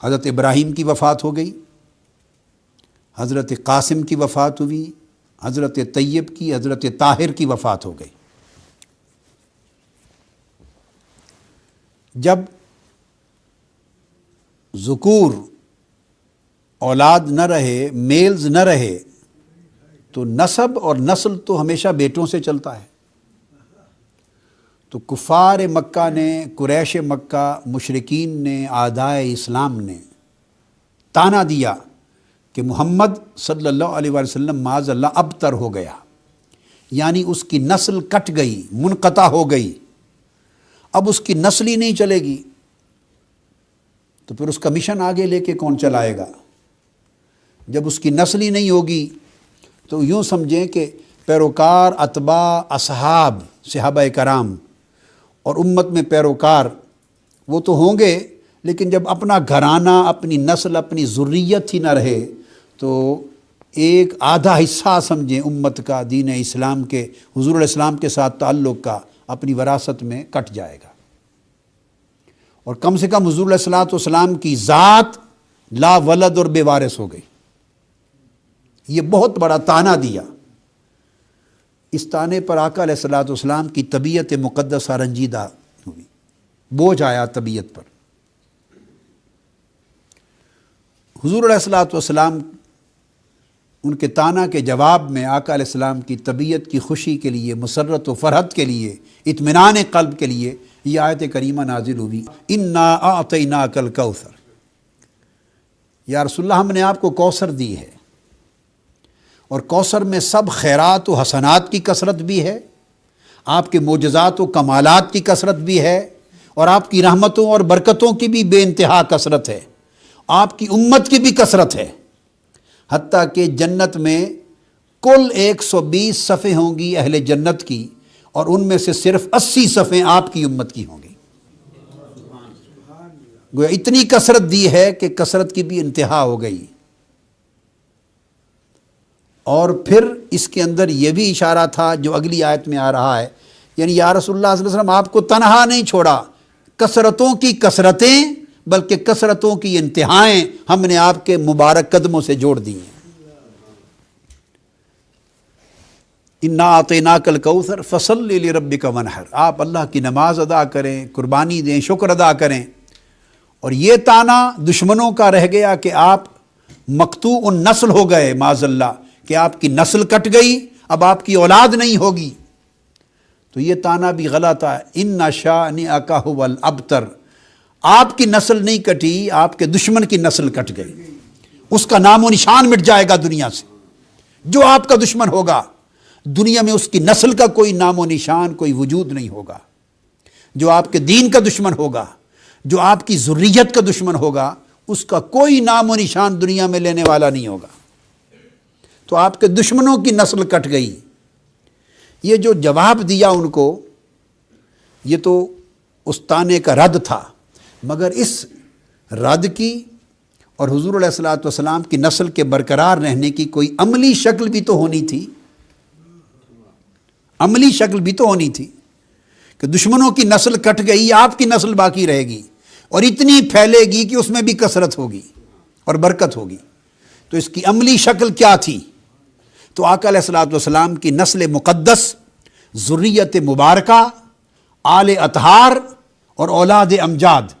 حضرت ابراہیم کی وفات ہو گئی، حضرت قاسم کی وفات ہوئی، حضرت طیب کی، حضرت طاہر کی وفات ہو گئی۔ جب ذکور اولاد نہ رہے، میلز نہ رہے، تو نسب اور نسل تو ہمیشہ بیٹوں سے چلتا ہے۔ تو کفار مکہ نے، قریش مکہ، مشرکین نے، اعدائے اسلام نے تانا دیا کہ محمد صلی اللہ علیہ وسلم معاذ اللہ ابتر ہو گیا، یعنی اس کی نسل کٹ گئی، منقطع ہو گئی، اب اس کی نسل ہی نہیں چلے گی، تو پھر اس کا مشن آگے لے کے کون چلائے گا؟ جب اس کی نسل ہی نہیں ہوگی تو یوں سمجھیں کہ پیروکار، اتباع، اصحاب، صحابہ کرام اور امت میں پیروکار وہ تو ہوں گے، لیکن جب اپنا گھرانہ، اپنی نسل، اپنی ذریت ہی نہ رہے تو ایک آدھا حصہ سمجھیں امت کا، دین اسلام کے، حضور علیہ السلام کے ساتھ تعلق کا، اپنی وراثت میں کٹ جائے گا۔ اور کم سے کم حضور علیہ السلام کی ذات لا ولد اور بے وارث ہو گئی۔ یہ بہت بڑا تانا دیا۔ اس تانے پر آقا علیہ السلام کی طبیعت مقدسہ رنجیدہ ہوئی، بوجھ آیا طبیعت پر۔ حضور علیہ السلام ان کے تانا کے جواب میں آقا علیہ السلام کی طبیعت کی خوشی کے لیے، مسرت و فرحت کے لیے، اطمینان قلب کے لیے یہ آیت کریمہ نازل ہوئی، انا اعطیناک الکوثر۔ یا رسول اللہ، ہم نے آپ کو کوثر دی ہے، اور کوثر میں سب خیرات و حسنات کی کثرت بھی ہے، آپ کے معجزات و کمالات کی کثرت بھی ہے، اور آپ کی رحمتوں اور برکتوں کی بھی بے انتہا کثرت ہے، آپ کی امت کی بھی کثرت ہے، حتیٰ کہ جنت میں کل 120 صفیں ہوں گی اہل جنت کی، اور ان میں سے صرف 80 صفیں آپ کی امت کی ہوں گی۔ گویا اتنی کثرت دی ہے کہ کثرت کی بھی انتہا ہو گئی۔ اور پھر اس کے اندر یہ بھی اشارہ تھا جو اگلی آیت میں آ رہا ہے، یعنی یا رسول اللہ صلی اللہ علیہ وسلم آپ کو تنہا نہیں چھوڑا، کثرتوں کی کثرتیں بلکہ کثرتوں کی انتہائیں ہم نے آپ کے مبارک قدموں سے جوڑ دی ہیں۔ انا اعطیناک الکوثر فصلی لربک وانحر، آپ اللہ کی نماز ادا کریں، قربانی دیں، شکر ادا کریں۔ اور یہ تانا دشمنوں کا رہ گیا کہ آپ مقطوع النسل ہو گئے، معاذ اللہ، کہ آپ کی نسل کٹ گئی، اب آپ کی اولاد نہیں ہوگی۔ تو یہ تانا بھی غلط ہے، ان شانئک ھو الابتر، آپ کی نسل نہیں کٹی، آپ کے دشمن کی نسل کٹ گئی، اس کا نام و نشان مٹ جائے گا دنیا سے۔ جو آپ کا دشمن ہوگا دنیا میں اس کی نسل کا کوئی نام و نشان، کوئی وجود نہیں ہوگا۔ جو آپ کے دین کا دشمن ہوگا، جو آپ کی ذریت کا دشمن ہوگا، اس کا کوئی نام و نشان دنیا میں لینے والا نہیں ہوگا۔ تو آپ کے دشمنوں کی نسل کٹ گئی۔ یہ جو جواب دیا ان کو، یہ تو اس تانے کا رد تھا، مگر اس رد کی اور حضور علیہ السلام کی نسل کے برقرار رہنے کی کوئی عملی شکل بھی تو ہونی تھی، عملی شکل بھی تو ہونی تھی کہ دشمنوں کی نسل کٹ گئی، آپ کی نسل باقی رہے گی اور اتنی پھیلے گی کہ اس میں بھی کثرت ہوگی اور برکت ہوگی۔ تو اس کی عملی شکل کیا تھی؟ تو آقا علیہ السلام کی نسل مقدس، ذریت مبارکہ، آل اطہار اور اولاد امجاد،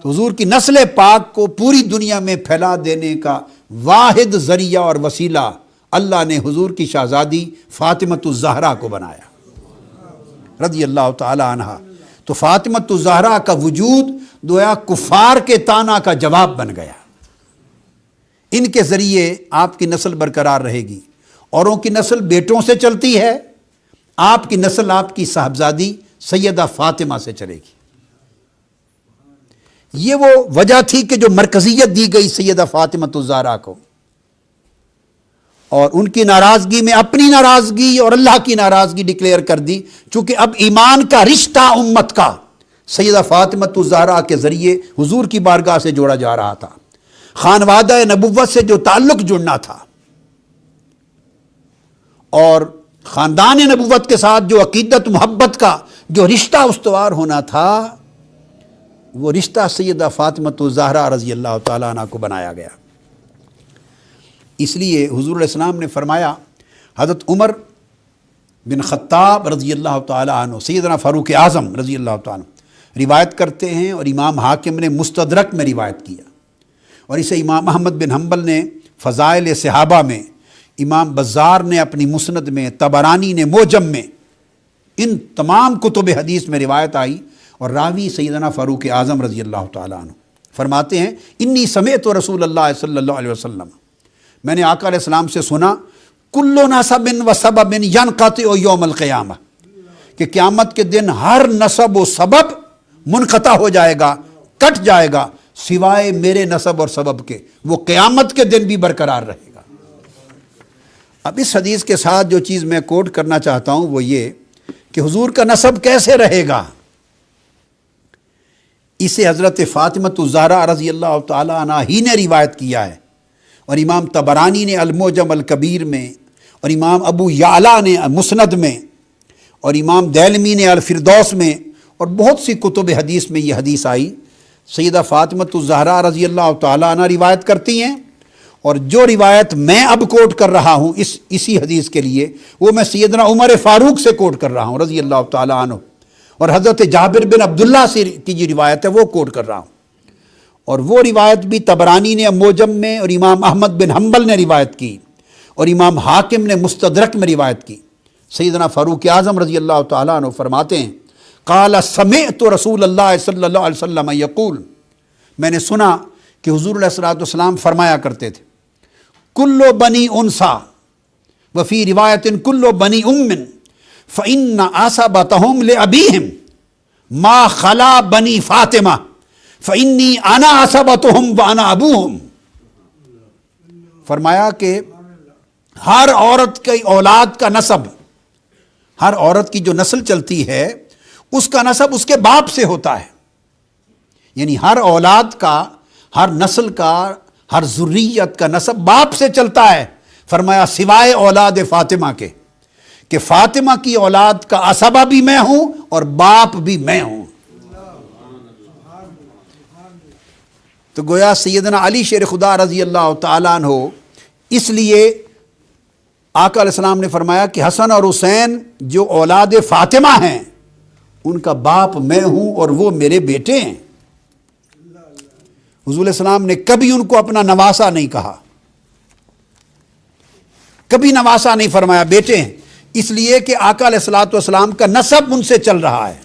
تو حضور کی نسل پاک کو پوری دنیا میں پھیلا دینے کا واحد ذریعہ اور وسیلہ اللہ نے حضور کی شہزادی فاطمۃ الزہرا کو بنایا رضی اللہ تعالی عنہا۔ تو فاطمۃ الزہرا کا وجود گویا کفار کے تانا کا جواب بن گیا۔ ان کے ذریعے آپ کی نسل برقرار رہے گی، اوروں کی نسل بیٹوں سے چلتی ہے، آپ کی نسل آپ کی صاحبزادی سیدہ فاطمہ سے چلے گی۔ یہ وہ وجہ تھی کہ جو مرکزیت دی گئی سیدہ فاطمۃ الزہرا کو، اور ان کی ناراضگی میں اپنی ناراضگی اور اللہ کی ناراضگی ڈکلیئر کر دی، چونکہ اب ایمان کا رشتہ امت کا سیدہ فاطمۃ الزہرا کے ذریعے حضور کی بارگاہ سے جوڑا جا رہا تھا، خانوادہ نبوت سے جو تعلق جڑنا تھا اور خاندان نبوت کے ساتھ جو عقیدت محبت کا جو رشتہ استوار ہونا تھا، وہ رشتہ سیدہ فاطمۃ الزہرا رضی اللہ تعالیٰ عنہ کو بنایا گیا۔ اس لیے حضور علیہ السلام نے فرمایا، حضرت عمر بن خطاب رضی اللہ تعالیٰ عنہ سیدنا فاروق اعظم رضی اللہ تعالیٰ عنہ روایت کرتے ہیں، اور امام حاکم نے مستدرک میں روایت کیا، اور اسے امام احمد بن حنبل نے فضائل صحابہ میں، امام بزار نے اپنی مسند میں، طبرانی نے موجم میں، ان تمام کتب حدیث میں روایت آئی، اور راوی سیدنا فاروق اعظم رضی اللہ تعالیٰ عنہ فرماتے ہیں، انی سمعت رسول اللہ صلی اللہ علیہ وسلم، میں نے آقا علیہ السلام سے سنا، کل نسب و سبب ینقطع یوم القیامہ، کہ قیامت کے دن ہر نسب و سبب منقطع ہو جائے گا، کٹ جائے گا، سوائے میرے نسب اور سبب کے، وہ قیامت کے دن بھی برقرار رہے گا۔ اب اس حدیث کے ساتھ جو چیز میں کوٹ کرنا چاہتا ہوں وہ یہ کہ حضور کا نسب کیسے رہے گا، اسے حضرت فاطمۃ الزہرا رضی اللہ تعالیٰ عنہ ہی نے روایت کیا ہے، اور امام طبرانی نے المعجم الکبیر میں، اور امام ابو یعلا نے مسند میں، اور امام دیلمی نے الفردوس میں، اور بہت سی کتب حدیث میں یہ حدیث آئی۔ سیدہ فاطمۃ الزہرا رضی اللہ تعالیٰ عنہ روایت کرتی ہیں، اور جو روایت میں اب کوٹ کر رہا ہوں اسی حدیث کے لیے، وہ میں سیدنا عمر فاروق سے کوٹ کر رہا ہوں رضی اللہ تعالیٰ عنہ، اور حضرت جابر بن عبداللہ سے کی جو روایت ہے وہ کوٹ کر رہا ہوں، اور وہ روایت بھی طبرانی نے موجم میں، اور امام احمد بن حنبل نے روایت کی، اور امام حاکم نے مستدرک میں روایت کی۔ سیدنا فاروق اعظم رضی اللہ تعالیٰ عنہ فرماتے ہیں، قال سمعت رسول اللہ صلی اللہ علیہ وسلم یقول، میں نے سنا کہ حضور علیہ السلام فرمایا کرتے تھے، کل بنی انسا وفی روایت کل بنی ام فإن عصبتهم لأبیہم ما خلا بنی فاطمہ فإنی انا عصبتهم وانا ابوہم۔ فرمایا کہ ہر عورت کی اولاد کا نسب، ہر عورت کی جو نسل چلتی ہے اس کا نسب اس کے باپ سے ہوتا ہے، یعنی ہر اولاد کا، ہر نسل کا، ہر ذریت کا نسب باپ سے چلتا ہے۔ فرمایا سوائے اولاد فاطمہ کے، کہ فاطمہ کی اولاد کا عصبہ بھی میں ہوں اور باپ بھی میں ہوں۔ تو گویا سیدنا علی شیر خدا رضی اللہ تعالیٰ عنہ، اس لیے آقا علیہ السلام نے فرمایا کہ حسن اور حسین جو اولاد فاطمہ ہیں ان کا باپ میں ہوں اور وہ میرے بیٹے ہیں۔ حضور علیہ السلام نے کبھی ان کو اپنا نواسا نہیں کہا، کبھی نواسا نہیں فرمایا، بیٹے ہیں، اس لیے کہ آقا علیہ السلام کا نسب ان سے چل رہا ہے۔